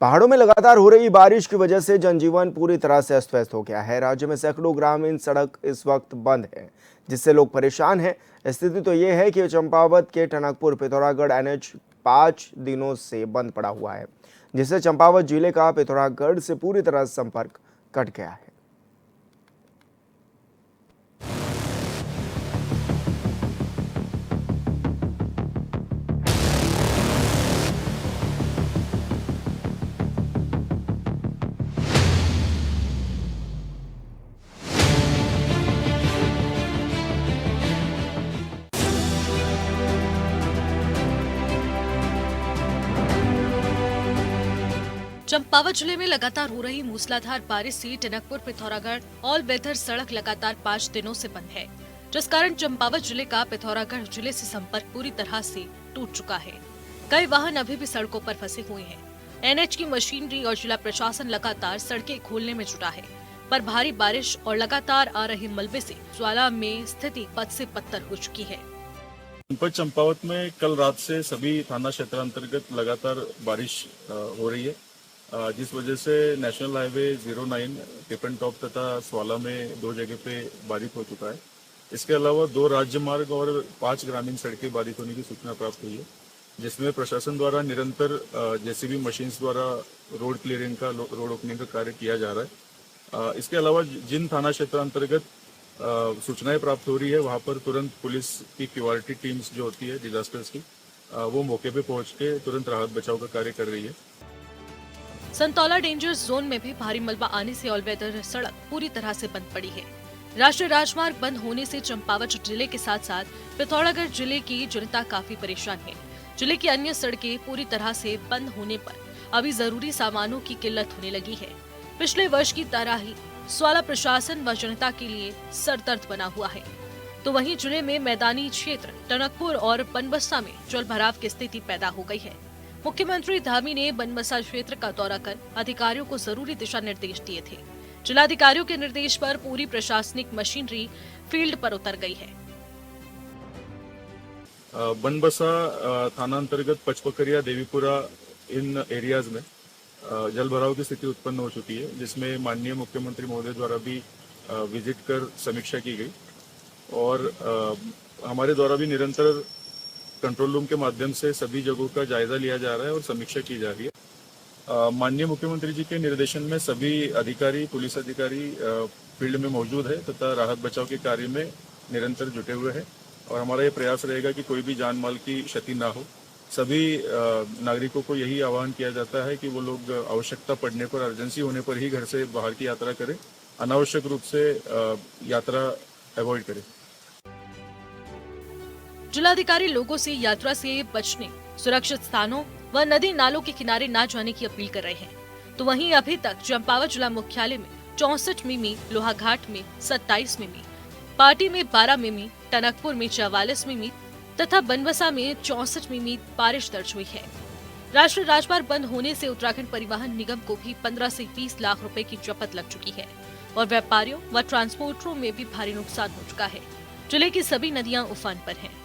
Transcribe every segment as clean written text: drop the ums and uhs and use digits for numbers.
पहाड़ों में लगातार हो रही बारिश की वजह से जनजीवन पूरी तरह से अस्त व्यस्त हो गया है। राज्य में सैकड़ों ग्रामीण सड़क इस वक्त बंद है, जिससे लोग परेशान हैं। स्थिति तो ये है कि चंपावत के टनकपुर पिथौरागढ़ NH 5 दिनों से बंद पड़ा हुआ है, जिससे चंपावत जिले का पिथौरागढ़ से पूरी तरह संपर्क कट गया है। चंपावत जिले में लगातार हो रही मूसलाधार बारिश से टनकपुर पिथौरागढ़ ऑल वेदर सड़क लगातार 5 दिनों से बंद है, जिस कारण चंपावत जिले का पिथौरागढ़ जिले से संपर्क पूरी तरह से टूट चुका है। कई वाहन अभी भी सड़कों पर फंसे हुए हैं। NH की मशीनरी और जिला प्रशासन लगातार सड़कें खोलने में जुटा है, पर भारी बारिश और लगातार आ रहे मलबे से ज्वाला में स्थिति पद से पत्थर हो चुकी है। चंपावत में कल रात से सभी थाना क्षेत्र अंतर्गत लगातार बारिश हो रही है, जिस वजह से नेशनल हाईवे 09 टिपन टॉप तथा स्वाला में 2 जगह पे बाधित हो चुका है। इसके अलावा 2 राज्य मार्ग और 5 ग्रामीण सड़कें बाधित होने की सूचना प्राप्त हुई है, जिसमें प्रशासन द्वारा निरंतर JCB मशीन्स द्वारा रोड क्लियरिंग का रोड ओपनिंग का कार्य किया जा रहा है। इसके अलावा जिन थाना क्षेत्र अंतर्गत सूचनाएं प्राप्त हो रही है, वहां पर तुरंत पुलिस की क्यूआरटी टीम्स जो होती है डिजास्टर्स की, वो मौके पे पहुंच के तुरंत राहत बचाव का कार्य कर रही है। संतौला डेंजर जोन में भी भारी मलबा आने से ऑल वेदर सड़क पूरी तरह से बंद पड़ी है। राष्ट्रीय राजमार्ग बंद होने से चंपावत जिले के साथ साथ पिथौरागढ़ जिले की जनता काफी परेशान है। जिले की अन्य सड़कें पूरी तरह से बंद होने पर अभी जरूरी सामानों की किल्लत होने लगी है। पिछले वर्ष की तरह ही स्वाला प्रशासन व जनता के लिए सरदर्द बना हुआ है, तो वहीं जिले में मैदानी क्षेत्र टनकपुर और बनबसा में जल भराव की स्थिति पैदा हो गई है। मुख्यमंत्री धामी ने बनबसा क्षेत्र का दौरा कर अधिकारियों को जरूरी दिशा निर्देश दिए थे। जिलाधिकारियों के निर्देश पर पूरी प्रशासनिक मशीनरी फील्ड पर उतर गई है। बनबसा थाना अंतर्गत पचपकरिया, देवीपुरा इन एरियाज में जल भराव की स्थिति उत्पन्न हो चुकी है, जिसमें माननीय मुख्यमंत्री महोदय द्वारा भी विजिट कर समीक्षा की गई और हमारे द्वारा भी निरंतर कंट्रोल रूम के माध्यम से सभी जगहों का जायजा लिया जा रहा है और समीक्षा की जा रही है। माननीय मुख्यमंत्री जी के निर्देशन में सभी अधिकारी, पुलिस अधिकारी फील्ड में मौजूद है तथा राहत बचाव के कार्य में निरंतर जुटे हुए हैं और हमारा ये प्रयास रहेगा कि कोई भी जान माल की क्षति ना हो। सभी नागरिकों को यही आह्वान किया जाता है कि वो लोग आवश्यकता पड़ने पर, अर्जेंसी होने पर ही घर से बाहर की यात्रा करें, अनावश्यक रूप से यात्रा अवॉइड करें। जिलाधिकारी लोगों से यात्रा से बचने, सुरक्षित स्थानों व नदी नालों के किनारे न जाने की अपील कर रहे हैं। तो वहीं अभी तक चंपावत जिला मुख्यालय में 64 मिमी, लोहाघाट में 27 मिमी, पाटी में 12 मिमी, टनकपुर में 44 मिमी तथा बनबसा में 64 मिमी बारिश दर्ज हुई है। राष्ट्रीय राजमार्ग बंद होने से उत्तराखंड परिवहन निगम को भी 15 से 20 लाख रुपए की जपत लग चुकी है और व्यापारियों व ट्रांसपोर्टरों में भी भारी नुकसान हो चुका है। जिले की सभी नदियां उफान पर हैं।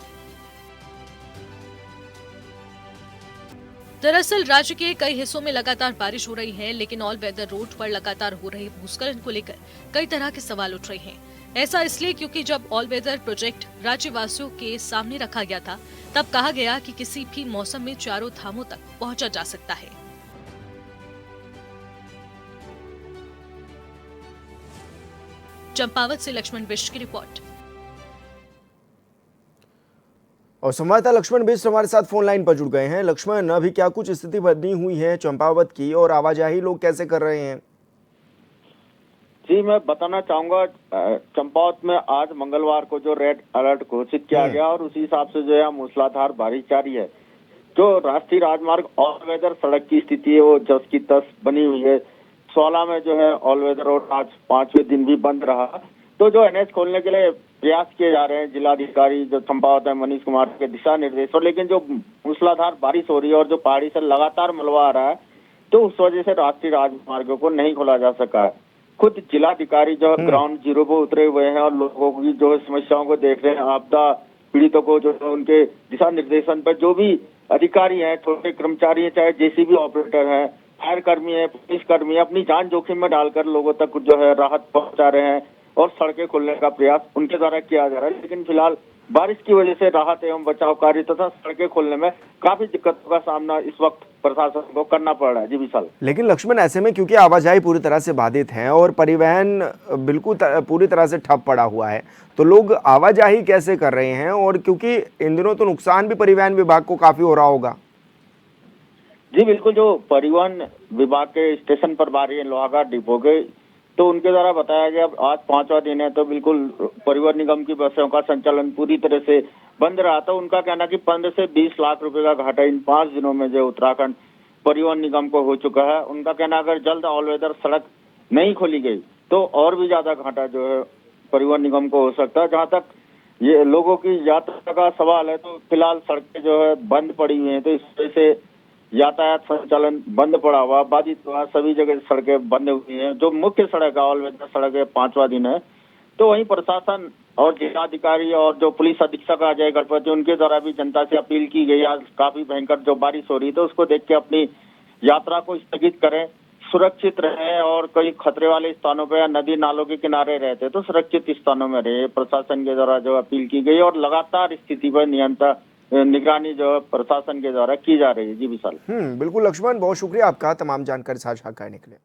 दरअसल राज्य के कई हिस्सों में लगातार बारिश हो रही है, लेकिन ऑल वेदर रोड पर लगातार हो रहे भूस्खलन को लेकर कई तरह के सवाल उठ रहे हैं। ऐसा इसलिए क्योंकि जब ऑल वेदर प्रोजेक्ट राज्यवासियों के सामने रखा गया था, तब कहा गया कि किसी भी मौसम में चारों धामों तक पहुंचा जा सकता है। चंपावत से लक्ष्मण बिष्ट की रिपोर्ट। और संवाददाता लक्ष्मण बिष्ट हमारे साथ फोन लाइन पर जुड़ गए हैं। लक्ष्मण, अभी क्या कुछ स्थिति बनी हुई है चंपावत की और आवाजाही लोग कैसे कर रहे हैं? जी, मैं बताना चाहूंगा, चंपावत में आज मंगलवार को जो रेड अलर्ट घोषित किया गया और उसी हिसाब से जो है मूसलाधार बारिश जारी है। जो राष्ट्रीय राजमार्ग ऑल वेदर सड़क की स्थिति है वो जस की तस बनी हुई है। स्वाला में जो है ऑल वेदर रोड आज 5वें दिन भी बंद रहा। तो जो NH खोलने के लिए प्रयास किए जा रहे हैं जिलाधिकारी जो चंपावत है मनीष कुमार के दिशा निर्देशों, लेकिन जो मूसलाधार बारिश हो रही है और जो पहाड़ी से लगातार मलबा आ रहा है, तो उस वजह से राष्ट्रीय राजमार्गों को नहीं खोला जा सका है। खुद जिलाधिकारी जो ग्राउंड जीरो पर उतरे हुए हैं और लोगों की जो समस्याओं को देख रहे हैं, आपदा पीड़ितों को जो उनके दिशा निर्देशन पर जो भी अधिकारी हैं, छोटे कर्मचारी हैं, चाहे JCB ऑपरेटर हैं, फायर कर्मी है, पुलिस कर्मी है, अपनी जान जोखिम में डालकर लोगों तक जो है राहत पहुंचा रहे हैं और सड़कें खोलने का प्रयास उनके द्वारा किया जा रहा है। लेकिन फिलहाल बारिश की वजह से राहत एवं बचाव कार्य तथा सड़कें खोलने में काफी दिक्कतों का सामना इस वक्त प्रशासन को करना पड़ रहा है। जी विशाल। लेकिन लक्ष्मण, ऐसे में क्योंकि आवाजाही पूरी तरह से बाधित है और परिवहन बिल्कुल पूरी तरह से ठप पड़ा हुआ है, तो लोग आवाजाही कैसे कर रहे हैं? और क्योंकि इन दिनों तो नुकसान भी परिवहन विभाग को काफी हो रहा होगा। जी बिल्कुल, जो परिवहन विभाग के स्टेशन प्रभारी हैं लोहाघाट डिपो के, तो उनके द्वारा बताया गया आज 5वां दिन है, तो बिल्कुल परिवहन निगम की बसों का संचालन पूरी तरह से बंद रहा था। उनका कहना कि 15 से 20 लाख रुपए का घाटा इन 5 दिनों में जो उत्तराखंड परिवहन निगम को हो चुका है। उनका कहना अगर जल्द ऑल वेदर सड़क नहीं खोली गई तो और भी ज्यादा घाटा जो है परिवहन निगम को हो सकता है। जहाँ तक ये लोगों की यात्रा का सवाल है, तो फिलहाल सड़कें जो है बंद पड़ी हुई हैं, तो इस वजह से यातायात संचालन बंद पड़ा हुआ, बाधित हुआ, सभी जगह सड़कें बंद हुई हैं। जो मुख्य सड़क है, ऑल वेदर सड़क है, 5वां दिन है, तो वहीं प्रशासन और जिलाधिकारी और जो पुलिस अधीक्षक अजय गणपति, उनके द्वारा भी जनता से अपील की गई। आज काफी भयंकर जो बारिश हो रही है, तो उसको देख के अपनी यात्रा को स्थगित करें, सुरक्षित रहें और कई खतरे वाले स्थानों पर या नदी नालों के किनारे रहते तो सुरक्षित स्थानों में रहे। प्रशासन के द्वारा जो अपील की गई और लगातार स्थिति पर निगरानी जो प्रशासन के द्वारा की जा रही है। जी विशाल। बिल्कुल लक्ष्मण, बहुत शुक्रिया आपका तमाम जानकारी साझा करने के लिए।